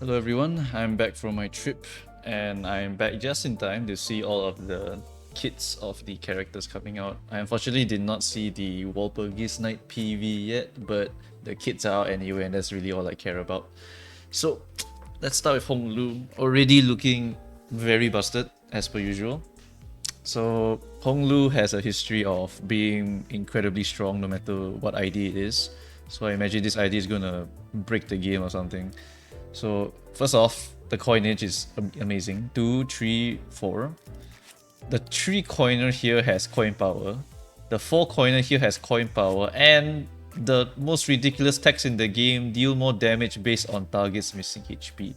Hello everyone, I'm back from my trip and I'm back just in time to see all of the kits of the characters coming out. I unfortunately did not see the Walpurgis Night PV yet, but the kits are out anyway and that's really all I care about. So let's start with Hong Lu, already looking very busted as per usual. So Hong Lu has a history of being incredibly strong no matter what ID it is. So I imagine this ID is gonna break the game or something. So first off, the coinage is amazing. 2, 3, 4. The 3 coiner here has coin power. The 4 coiner here has coin power, and the most ridiculous text in the game, deal more damage based on target's missing HP.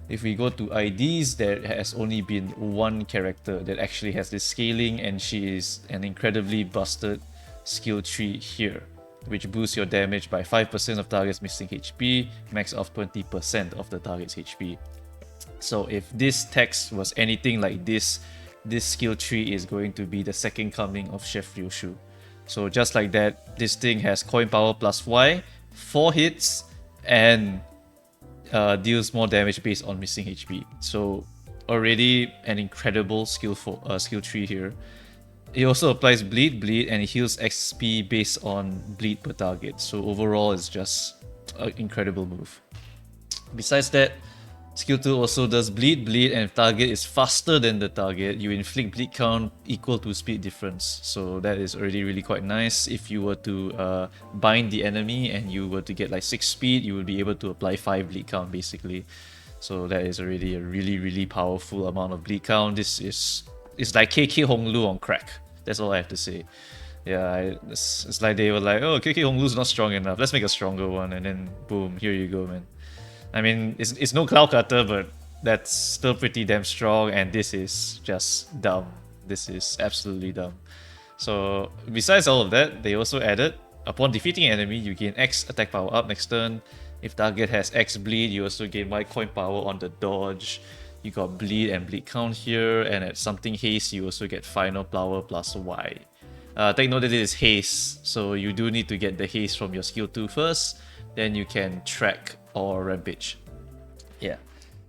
If we go to IDs, there has only been one character that actually has this scaling, and she is an incredibly busted skill tree here, which boosts your damage by 5% of target's missing HP, max of 20% of the target's HP. So if this text was anything like this skill tree is going to be the second coming of Chef Ryoshu. So just like that, this thing has coin power plus Y, 4 hits, and deals more damage based on missing HP. So already an incredible skill tree here. It also applies bleed, and it heals XP based on bleed per target. So overall, it's just an incredible move. Besides that, skill 2 also does bleed, and if target is faster than the target, you inflict bleed count equal to speed difference. So that is already really quite nice. If you were to bind the enemy and you were to get like 6 speed, you would be able to apply 5 bleed count basically. So that is already a really powerful amount of bleed count. It's like KK Hong Lu on crack. That's all I have to say. Yeah, it's like they were like, oh, KK Hong Lu's not strong enough. Let's make a stronger one, and then boom, here you go, man. I mean, it's no Cloud Cutter, but that's still pretty damn strong, and this is just dumb. This is absolutely dumb. So besides all of that, they also added, upon defeating an enemy, you gain X attack power up next turn. If target has X bleed, you also gain Y coin power on the dodge. You got bleed and bleed count here, and at something haste, you also get final power plus Y. Take note that it is haste, so you do need to get the haste from your skill 2 first, then you can track or rampage. Yeah.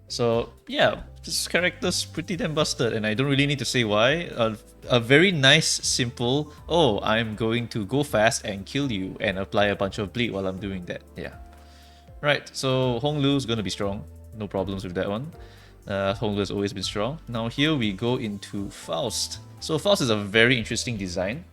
So yeah, this character's pretty damn busted, and I don't really need to say why. A very nice, simple, oh, I'm going to go fast and kill you and apply a bunch of bleed while I'm doing that. Yeah. Right, so Hong Lu's gonna be strong. No problems with that one. Hong Lu has always been strong. Now here we go into Faust. So Faust is a very interesting design.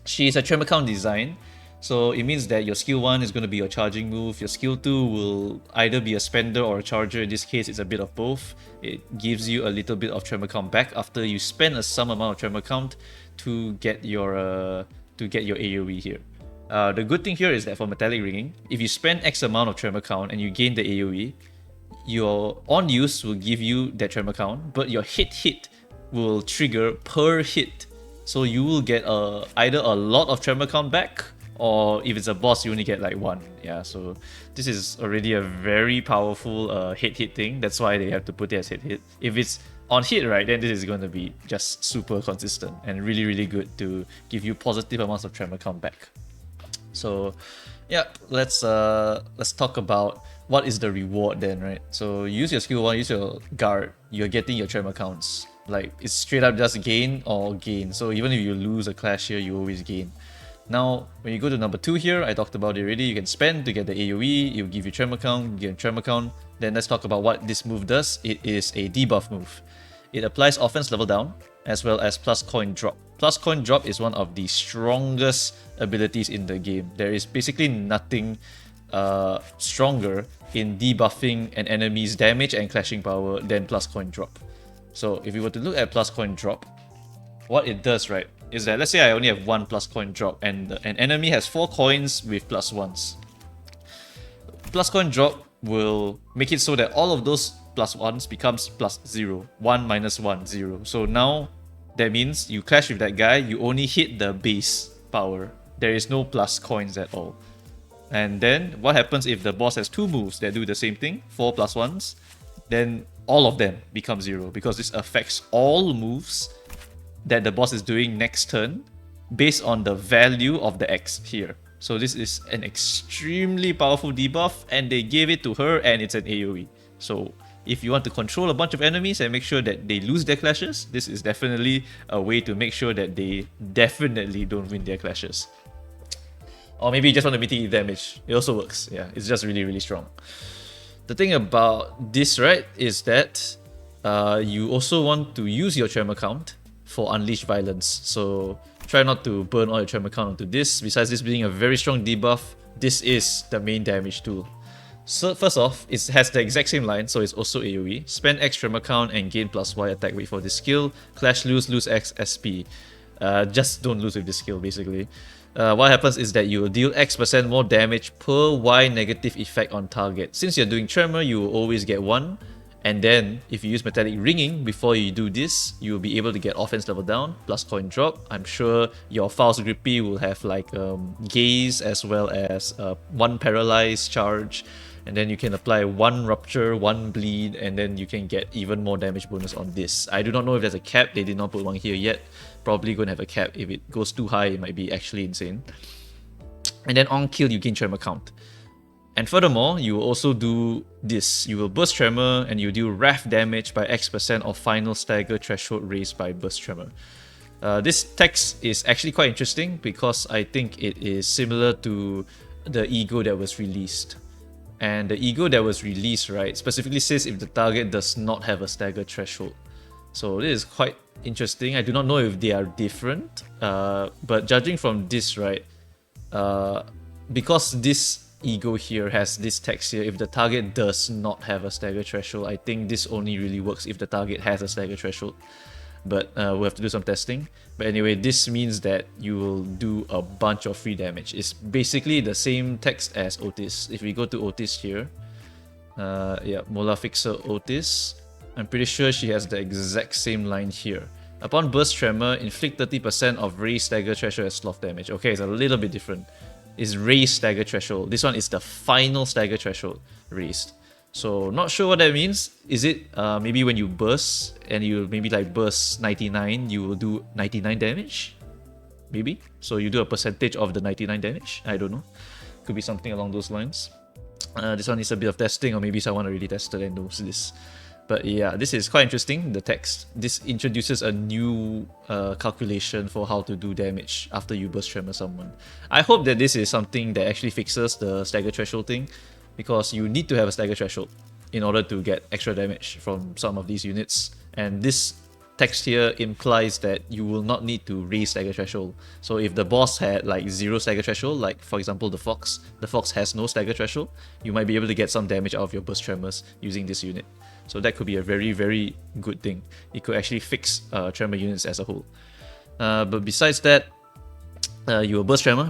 She is a tremor count design. So it means that your skill 1 is going to be your charging move. Your skill 2 will either be a spender or a charger. In this case, it's a bit of both. It gives you a little bit of tremor count back after you spend some amount of tremor count to get your AoE here. The good thing here is that for Metallic Ringing, if you spend X amount of tremor count and you gain the AoE, your on use will give you that tremor count, but your hit will trigger per hit. So you will get either a lot of tremor count back, or if it's a boss, you only get like 1. Yeah, so this is already a very powerful hit thing. That's why they have to put it as hit. If it's on hit, right, then this is going to be just super consistent and really good to give you positive amounts of tremor count back. So yeah, let's talk about what is the reward then, right? So use your skill 1, use your guard, you're getting your tremor counts. Like, it's straight up just gain or gain. So even if you lose a clash here, you always gain. Now, when you go to number 2 here, I talked about it already, you can spend to get the AoE, it will give you tremor count, gain tremor count. Then let's talk about what this move does. It is a debuff move. It applies offense level down, as well as plus coin drop. Plus coin drop is one of the strongest abilities in the game. There is basically nothing stronger in debuffing an enemy's damage and clashing power than plus coin drop. So if you were to look at plus coin drop, what it does, right, is that let's say I only have 1 plus coin drop and an enemy has 4 coins with plus 1s. Plus coin drop will make it so that all of those plus 1s becomes plus 0. 1 minus 1, 0. So now that means you clash with that guy, you only hit the base power. There is no plus coins at all. And then what happens if the boss has 2 moves that do the same thing, 4 plus 1s? Then all of them become 0, because this affects all moves that the boss is doing next turn based on the value of the X here. So this is an extremely powerful debuff, and they gave it to her, and it's an AoE. So if you want to control a bunch of enemies and make sure that they lose their clashes, this is definitely a way to make sure that they definitely don't win their clashes. Or maybe you just want to mitigate damage. It also works. Yeah, it's just really, really strong. The thing about this, right, is that you also want to use your tremor count for Unleash Violence. So try not to burn all your tremor count onto this. Besides this being a very strong debuff, this is the main damage tool. So first off, it has the exact same line, so it's also AoE. Spend X tremor count and gain +Y attack weight for this skill. Clash lose X SP. Just don't lose with this skill, basically. What happens is that you will deal X% more damage per Y negative effect on target. Since you're doing Tremor, you will always get 1. And then, if you use Metallic Ringing before you do this, you will be able to get offense level down, plus coin drop. I'm sure your Faust Grippy will have like Gaze as well as 1 Paralyze charge. And then you can apply 1 Rupture, 1 Bleed, and then you can get even more damage bonus on this. I do not know if there's a cap, they did not put one here yet. Probably going to have a cap. If it goes too high, it might be actually insane. And then on kill, you gain Tremor count. And furthermore, you will also do this. You will burst Tremor and you do Wrath damage by X% of final stagger threshold raised by burst Tremor. This text is actually quite interesting because I think it is similar to the Ego that was released. And the Ego that was released, right, specifically says if the target does not have a stagger threshold. So this is quite interesting. I do not know if they are different, but judging from this, right, because this Ego here has this text here, if the target does not have a stagger threshold, I think this only really works if the target has a stagger threshold. But we'll have to do some testing. But anyway, this means that you will do a bunch of free damage. It's basically the same text as Otis. If we go to Otis here, yeah, Mola Fixer Otis, I'm pretty sure she has the exact same line here. Upon burst tremor, inflict 30% of raised stagger threshold as sloth damage. Okay, it's a little bit different. It's raised stagger threshold. This one is the final stagger threshold raised. So not sure what that means. Is it maybe when you burst and you maybe like burst 99, you will do 99 damage? Maybe. So you do a percentage of the 99 damage? I don't know. Could be something along those lines. This one needs a bit of testing, or maybe someone already tested and knows this. But yeah, this is quite interesting, the text. This introduces a new calculation for how to do damage after you burst tremor someone. I hope that this is something that actually fixes the stagger threshold thing, because you need to have a stagger threshold in order to get extra damage from some of these units. And this text here implies that you will not need to raise stagger threshold. So if the boss had like 0 stagger threshold, like for example the Fox has no stagger threshold, you might be able to get some damage out of your burst tremors using this unit. So that could be a very, very good thing. It could actually fix tremor units as a whole. But besides that, you will burst tremor,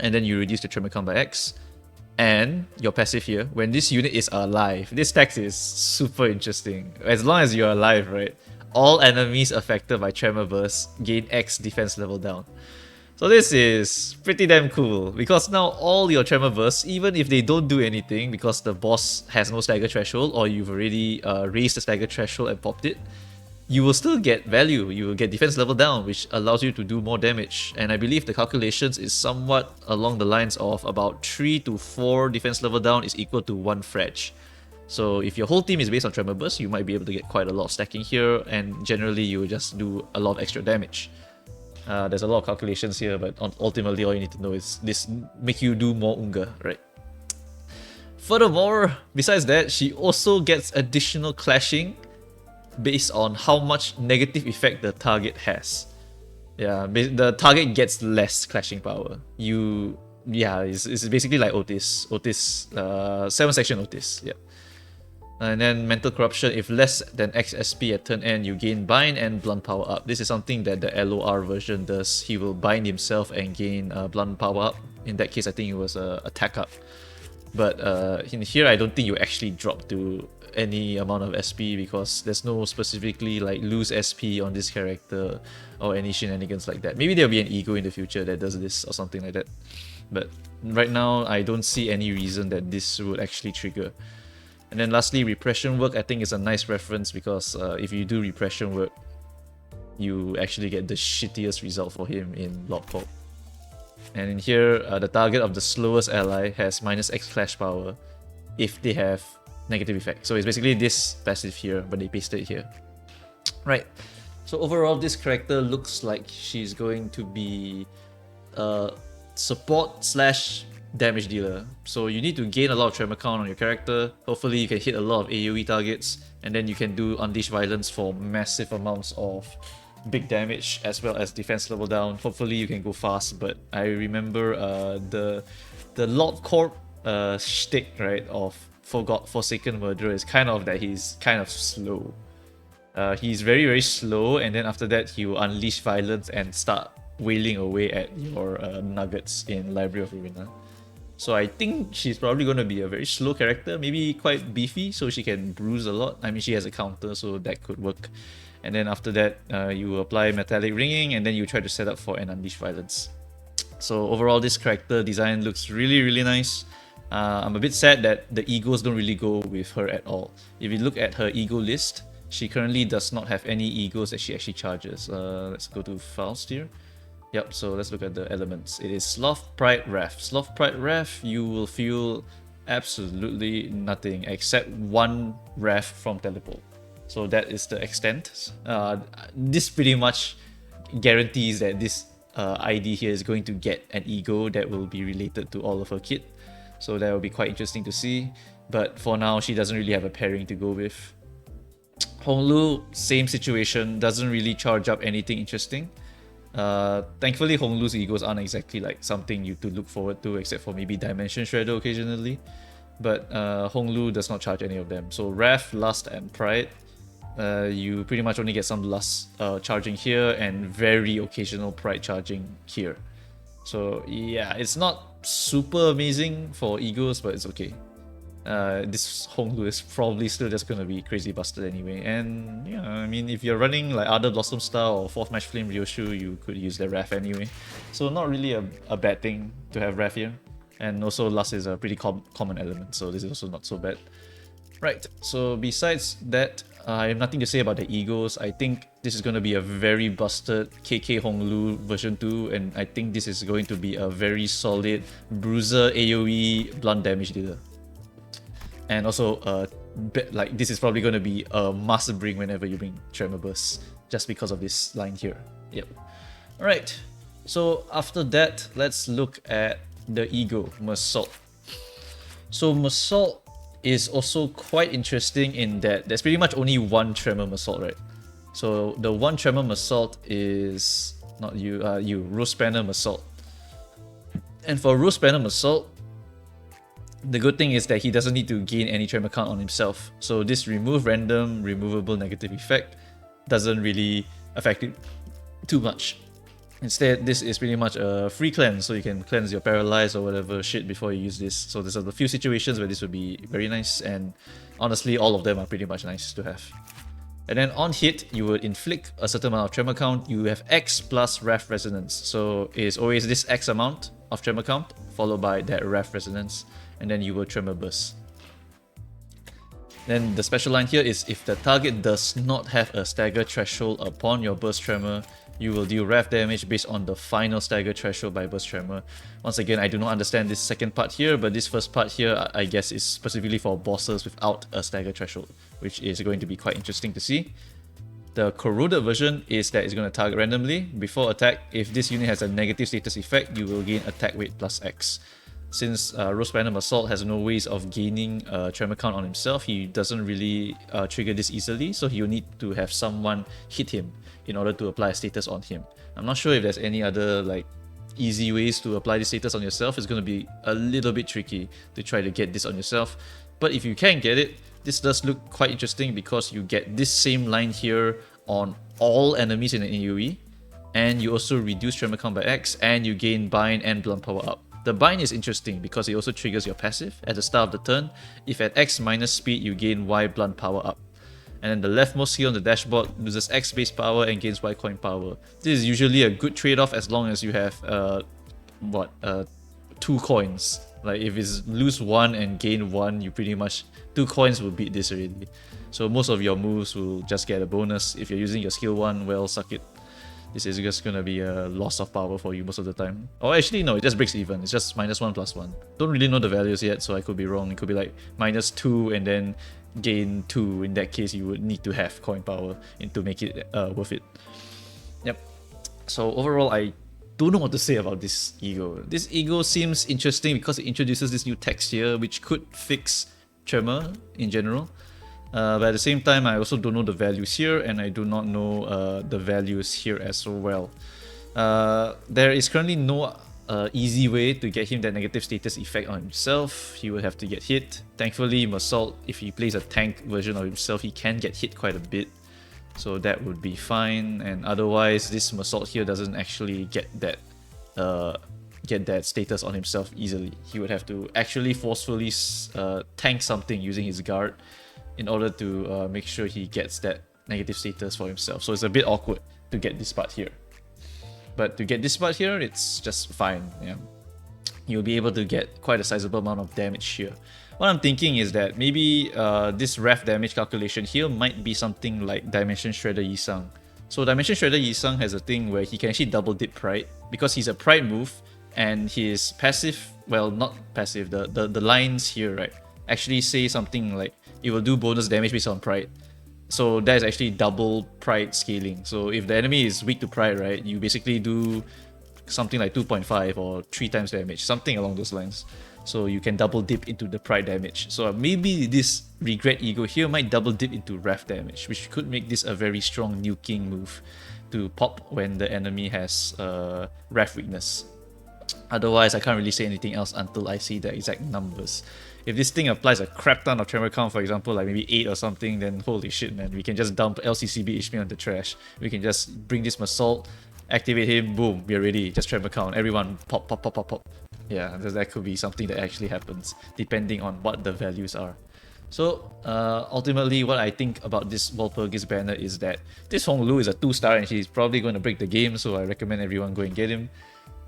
and then you reduce the tremor count by X. And your passive here, when this unit is alive, this text is super interesting. As long as you're alive, right, all enemies affected by tremor burst gain X defense level down. So this is pretty damn cool, because now all your tremor bursts, even if they don't do anything because the boss has no stagger threshold, or you've already raised the stagger threshold and popped it, you will still get value. You will get defense level down, which allows you to do more damage. And I believe the calculations is somewhat along the lines of about 3 to 4 defense level down is equal to 1 fretch. So if your whole team is based on tremor burst, you might be able to get quite a lot of stacking here, and generally you will just do a lot of extra damage. There's a lot of calculations here, but ultimately all you need to know is this make you do more Unga, right? Furthermore, besides that, she also gets additional clashing based on how much negative effect the target has. Yeah, the target gets less clashing power. It's basically like Otis. 7 section Otis, yeah. And then Mental Corruption, if less than X SP at turn end, you gain Bind and Blunt Power Up. This is something that the LOR version does. He will bind himself and gain Blunt Power Up. In that case, I think it was Attack Up. But in here, I don't think you actually drop to any amount of SP, because there's no specifically like lose SP on this character or any shenanigans like that. Maybe there'll be an Ego in the future that does this or something like that. But right now, I don't see any reason that this would actually trigger. And then lastly, Repression Work, I think is a nice reference, because if you do Repression Work, you actually get the shittiest result for him in Lob Ego. And in here, the target of the slowest ally has -X clash power if they have negative effect. So it's basically this passive here, but they pasted it here. Right. So overall, this character looks like she's going to be support slash damage dealer. So you need to gain a lot of tremor count on your character. Hopefully you can hit a lot of AoE targets, and then you can do Unleash Violence for massive amounts of big damage as well as defense level down. Hopefully you can go fast, but I remember the Lob Corp shtick, right, of Forsaken Murderer is kind of that he's kind of slow. He's very, very slow, and then after that he will unleash violence and start wailing away at your nuggets in Library of Ruina. So I think she's probably going to be a very slow character, maybe quite beefy, so she can bruise a lot. I mean, she has a counter, so that could work. And then after that, you apply Metallic Ringing, and then you try to set up for an Unleash Violence. So overall, this character design looks really, really nice. I'm a bit sad that the egos don't really go with her at all. If you look at her ego list, she currently does not have any egos that she actually charges. Let's go to Faust here. Yep, so let's look at the elements. It is Sloth, Pride, Wrath. Sloth, Pride, Wrath, you will feel absolutely nothing except one Wrath from Teleport. So that is the extent. This pretty much guarantees that this ID here is going to get an ego that will be related to all of her kit. So that will be quite interesting to see. But for now, she doesn't really have a pairing to go with. Honglu, same situation, doesn't really charge up anything interesting. Thankfully, Honglu's egos aren't exactly like something you to look forward to, except for maybe Dimension Shredder occasionally. But Honglu does not charge any of them. So Wrath, Lust, and Pride, you pretty much only get some Lust charging here and very occasional Pride charging here. So yeah, it's not super amazing for egos, but it's okay. This Honglu is probably still just gonna be crazy busted anyway. And yeah, I mean, if you're running like other Blossom Star or 4th Match Flame Ryoshu, you could use the Wrath anyway. So not really a bad thing to have Wrath here. And also Lust is a pretty common element, so this is also not so bad. Right, so besides that, I have nothing to say about the egos. I think this is going to be a very busted KK Honglu version 2, and I think this is going to be a very solid bruiser AoE blunt damage dealer. And also, like this is probably going to be a must bring whenever you bring Tremor Burst, just because of this line here. Yep. Alright, so after that, let's look at the ego, Meursault. So Meursault is also quite interesting in that there's pretty much only one Tremor Meursault, right? So the one Tremor Meursault is not you, Rose Banner Meursault. And for Rose Banner Meursault, the good thing is that he doesn't need to gain any tremor count on himself. So this remove random, removable negative effect doesn't really affect it too much. Instead, this is pretty much a free cleanse, so you can cleanse your paralyzed or whatever shit before you use this. So there's a few situations where this would be very nice, and honestly, all of them are pretty much nice to have. And then on hit, you would inflict a certain amount of tremor count. You have X plus Wrath Resonance. So it's always this X amount of tremor count, followed by that Wrath Resonance, and then you will Tremor Burst. Then the special line here is if the target does not have a stagger threshold upon your burst tremor, you will deal wrath damage based on the final stagger threshold by burst tremor. Once again, I do not understand this second part here, but this first part here I guess is specifically for bosses without a stagger threshold, which is going to be quite interesting to see. The corroded version is that it's going to target randomly. Before attack, if this unit has a negative status effect, you will gain attack weight plus X. Since Rose Banner Meursault has no ways of gaining tremor count on himself, he doesn't really trigger this easily, so he'll need to have someone hit him in order to apply a status on him. I'm not sure if there's any other like easy ways to apply this status on yourself. It's going to be a little bit tricky to try to get this on yourself, but if you can get it, this does look quite interesting because you get this same line here on all enemies in an AoE, and you also reduce tremor count by X, and you gain bind and blunt power up. The bind is interesting because it also triggers your passive at the start of the turn. If at X minus speed, you gain Y blunt power up. And then the leftmost skill on the dashboard loses X base power and gains Y coin power. This is usually a good trade-off as long as you have 2 coins. Like if it's lose 1 and gain 1, you pretty much 2 coins will beat this already. So most of your moves will just get a bonus. If you're using your skill 1, well, suck it. this is just gonna be a loss of power for you most of the time. Or actually, no, it just breaks even. It's just -1/+1. Don't really know the values yet, so I could be wrong. It could be like -2 and then gain 2. In that case, you would need to have coin power to make it worth it. Yep. So overall, I don't know what to say about this ego. This ego seems interesting because it introduces this new texture which could fix tremor in general. But at the same time, I also don't know the values here, and I do not know the values here as well. There is currently no easy way to get him that negative status effect on himself. He would have to get hit. Thankfully, Meursault, if he plays a tank version of himself, he can get hit quite a bit. So that would be fine. And otherwise, this Meursault here doesn't actually get that status on himself easily. He would have to actually forcefully tank something using his guard in order to make sure he gets that negative status for himself. So it's a bit awkward to get this part here. But to get this part here, it's just fine. Yeah, you'll be able to get quite a sizable amount of damage here. What I'm thinking is that maybe this ref damage calculation here might be something like Dimension Shredder Yisang. So Dimension Shredder Yisang has a thing where he can actually double dip Pride because he's a Pride move, and his passive, well, not passive, the lines here, right, actually say something like it will do bonus damage based on Pride. So that is actually double Pride scaling. So if the enemy is weak to Pride, right, you basically do something like 2.5 or 3 times damage, something along those lines. So you can double dip into the Pride damage. So maybe this Regret Ego here might double dip into Ref damage, which could make this a very strong nuking move to pop when the enemy has Ref weakness. Otherwise, I can't really say anything else until I see the exact numbers. If this thing applies a crap ton of tremor count, for example, like maybe 8 or something, then holy shit, man, we can just dump LCCB HP on the trash. We can just bring this Meursault, activate him, boom, we're ready. Just tremor count, everyone pop, pop, pop, pop, pop. Yeah, that could be something that actually happens, depending on what the values are. So, ultimately, what I think about this Walpurgis banner is that this Hong Lu is a 2-star and she's probably going to break the game, so I recommend everyone go and get him.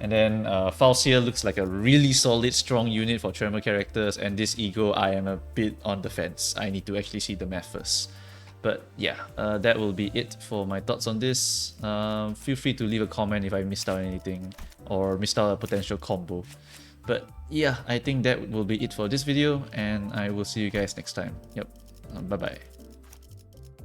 And then Faust here looks like a really solid, strong unit for Tremor characters, and this Ego, I am a bit on the fence. I need to actually see the math first. But yeah, that will be it for my thoughts on this. Feel free to leave a comment if I missed out anything or missed out a potential combo. But yeah, I think that will be it for this video, and I will see you guys next time. Yep, bye-bye.